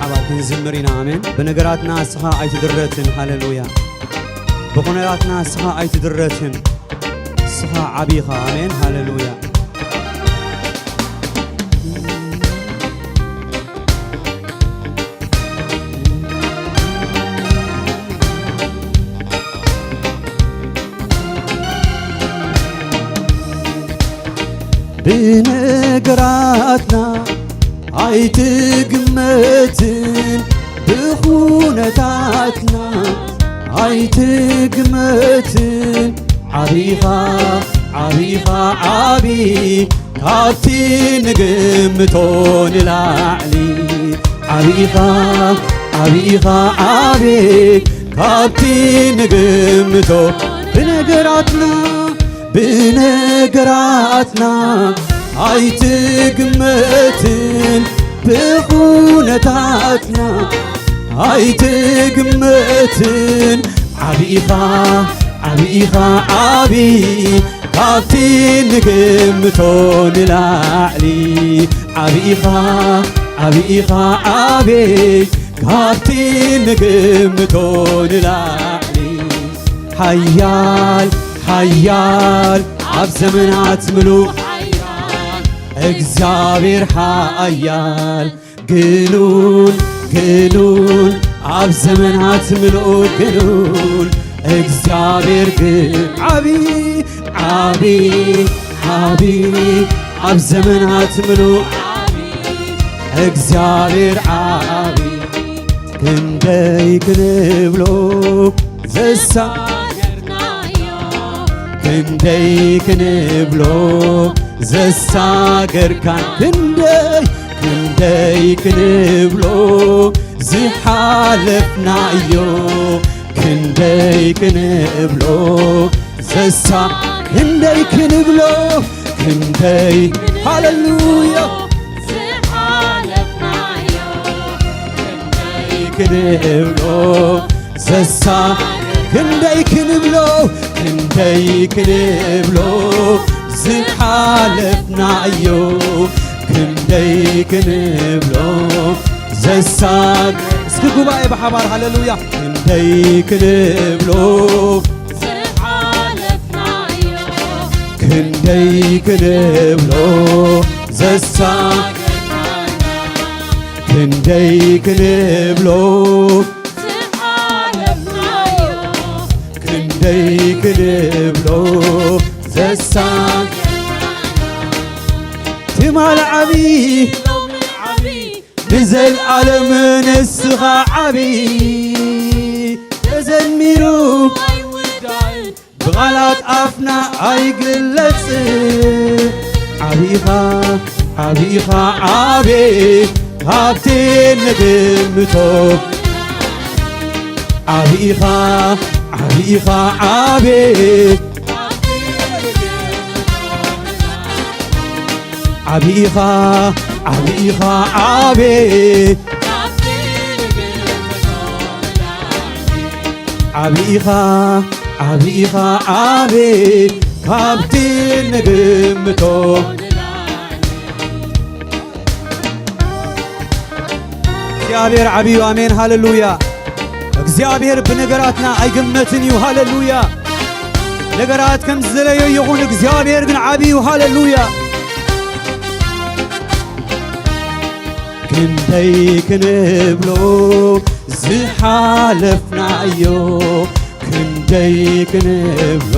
بحبات نزمرنا آمين بنقراتنا سخاء أي تدرتن هاللويا بقنراتنا سخاء أي تدرتن سخاء عبيخة آمين هاللويا بنقراتنا أي تقمتن بخونتاتنا أي تقمتن عبيخة عبيخة عبي كابتي نقمتون الأعلي عبيخة عبيخة عبي كابتي نقمتون بنقراتنا بنقراتنا أي تقمتن بخونتاتنا أي تقمتن عبيخة عبيخة عبي كابتي نقمتون الأعلي عبيخة عبيخة عبي كابتي نقمتون الأعلي حيال حيال عب زمنات ملوك እግዚአብሔር ኃያል ግኑን ግኑን አብ ዘመናት ምልኦ ግኑን እግዚአብሔር ግን ዓቢ ዓቢ ዓቢ አብ ዘመናት ምልኦ እግዚአብሔር ዓቢ ክንደይ ክንብሎ ክንደይ ክንብሎ ዘሳገር ካን ክንደይ ክንብሎ ዝሓለፍናዮ ክንደይ ክንብሎ ክንደይ ክንብሎ ክንደይ ሃሌሉያ ዝሓለፍናዮ ክንደይ ክንብሎ ክንደይ ክንብሎ ክንደይ ክንብሎ ዝሓለፍናዮ ክንደይ ክንብሎ እስኪ ጉባኤ በሓባር ሃሌሉያ ክንደይ ክንብሎ ዝሓለፍናዮ ክንደይ ክንብሎ ክንደይ ክንብሎ ክንደይ ክንብሎ ትማል ዓቢ ንዘለዓለም ንስኻ ዓቢ ተዘሚሩ ብቓላት ኣፍና ኣይግለጽ ዓቢኻ ዓቢኻ ዓቢ ካብቲ ንግምቶ ዓቢኻ ዓቢኻ ዓቢ عبيخة عبيخة عبي عبيخة عبيخة عبي كابتن نقمتو እግዚአብሔር ዓቢዩ አሜን ሃሌሉያ እግዚአብሔር በነገራትና አይገመትንዩ ሃሌሉያ ነገራት ከም ዘለየ ይኹን እግዚአብሔር ግን ዓቢዩ ሃሌሉያ ክንደይ ክንብሎ ዝሓለፍናዮ ክንደይ ክንብሎ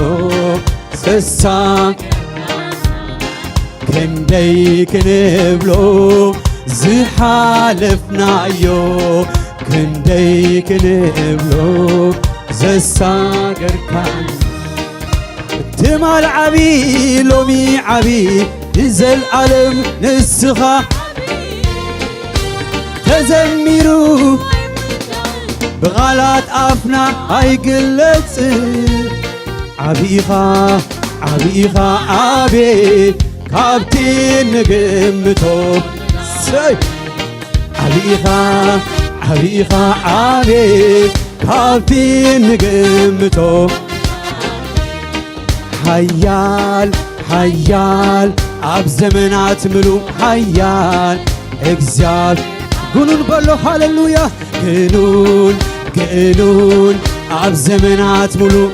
ክንደይ ክንብሎ ዝሓለፍናዮ ክንደይ ክንብሎ ዘሳገርካን ትማል ዓቢ ሎሚ ዓቢ ንዘለዓለም ንስኻ ተዘሚሩ ብቓላት ኣፍና ኣይግለጽ ዓቢኻ ዓቢኻ ዓቢ ካብቲ ንግምቶ ዓቢኻ ዓቢኻ ዓቢ ካብቲ ንግምቶ ሓያል ሓያል ኣብ ዘመናት ምሉእ ሓያል እግዚአብሔር جنون بلو هاللويا جنون جنون عب زمنات ملو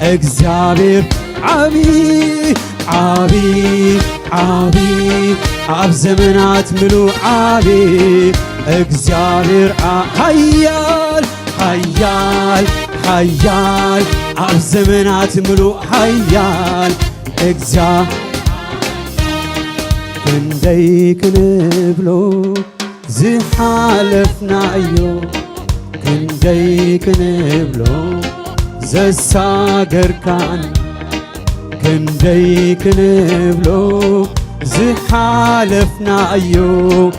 እግዚአብሔር عبي عبي عبي عب زمنات ملو عبي እግዚአብሔር حيال حيال حيال عب زمنات ملو حيال كنديك نبلو زحالفنا ايو كنديك نبلو زساقر كان كنديك نبلو زحالفنا ايو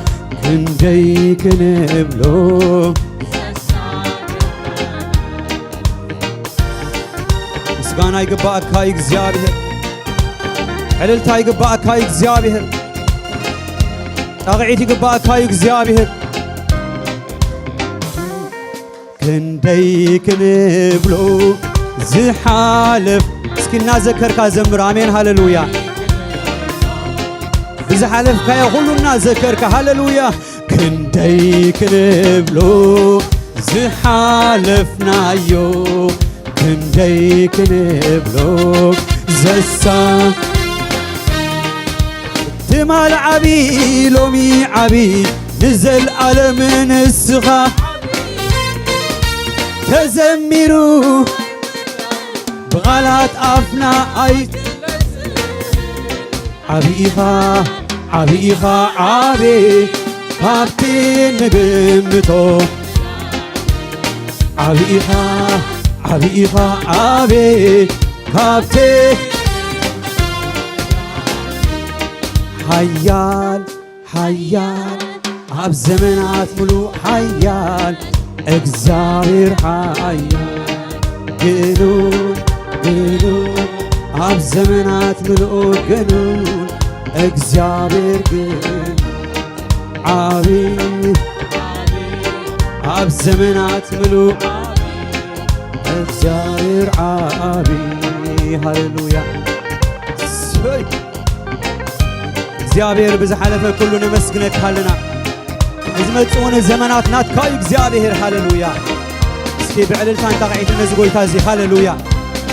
كنديك نبلو مسغانا يقبأك هاي እግዚአብሔር ዕልልታ ይግባእካ እግዚአብሔር ጣቕዒት ይግባእካ እግዚአብሔር ክንደይ ክንብሎ ዝሓለፍ እስኪ እናዘከርካ ዘምር አሜን ሃሌሉያ ብዝሓለፍካዮ ሁሉ እናዘከርካ ሃሌሉያ ክንደይ ክንብሎ ዝሓለፍናዮ ክንደይ ክንብሎ ዘሳ تمال عبي لومي عبي نزل على من السخا تزمروا بغلات أفنا أي عبيها عبيها عبي هابتي نقمتو عبيها عبيها عبي هابتي حيال حيال عب زمنات ملو حيال እግዚአብሔር حيال جنون جنون عب زمنات ملو جنون እግዚአብሔር جنون عبي عب زمنات ملو እግዚአብሔር عبي هاللويا እግዚአብሔር ብዝሓለፈ ኩሉ ነመስግነካ ኣለና ዝመጽኡን ዘመናት ናትካ እግዚአብሔር ሃሌሉያ እስኪ ብዕልልታ እንታቕዒት ነዚ ጎይታ እዚ ሃሌሉያ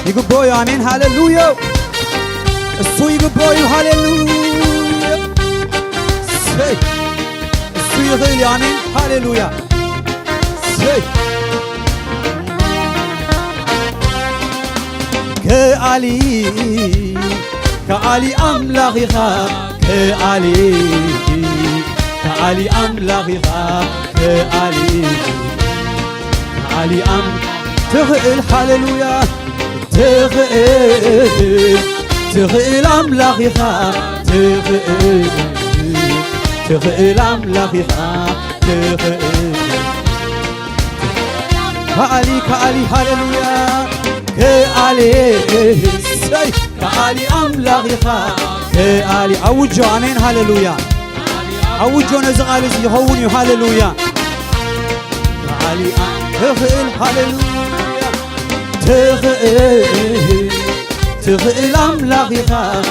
ይግቦዩ አሜን ሃሌሉያ እሱ ይግቦዩ ሃሌሉያ እሱ ይኽእል አሜን ሃሌሉያ ከአሊ አምላኺኻ كالي كالي أملاغها كالي كالي أم تغئل هاللويا تغئل أملاغها تغئل أملاغها كالي كالي هاللويا كالي كالي أملاغها كالي أوجو آمين هاللويا أوجو نزغالي يهوني هاللويا كالي تغئل هاللويا تغئل أملاغها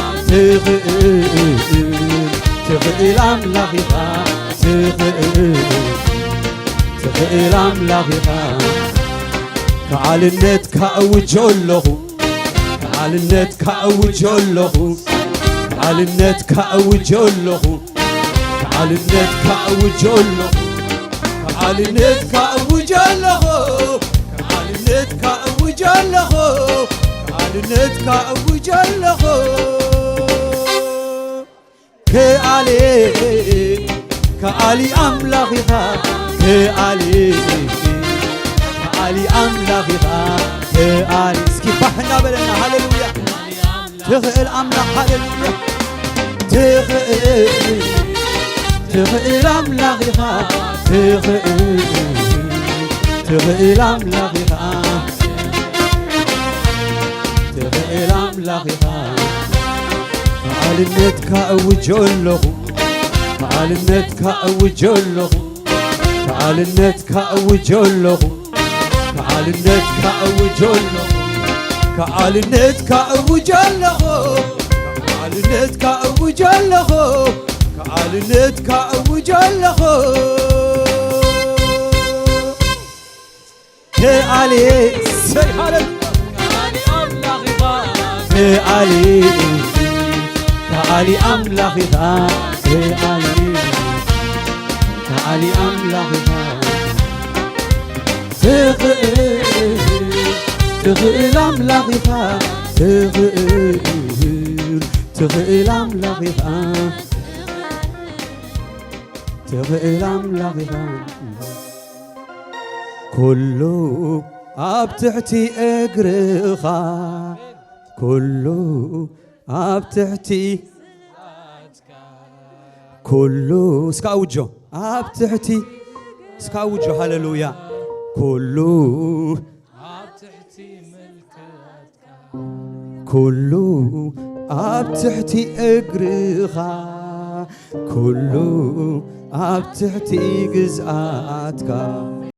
تغئل أملاغها تغئل أملاغها كالنت كأوجو له كالنت كأوجو له كالنت كأوجو له كالنت كأوجو له كالنت كأوجو له كالنت كأوجو له كالنت كأوجو له كالي أملاغها كالي أملاغها كالي اسكي بحنا بلنا هاللويا تغئل أملاغ هاللويا تغئل أملاغها تغئل أملاغها تغئل أملاغها كالنت كأوجو له كالنت كأوجو له كالنت كأوجو له كالنت كأوجو له كالنت كأوجو له كالنت كأوجو له كعالنتك أوج اللخو كعالي سيحالي كعالي كعالي أملاخها كعالي كعالي أملاخها تغيل أملاخها تغيل أملاخها تغيل أملاخها كله أبتحتي أقرخا كله أبتحتي كله سكاوجو أبتحتي سكاوجو هاللويا كله كله أبتحتي أقرخا كله أبتحتي جزءاتك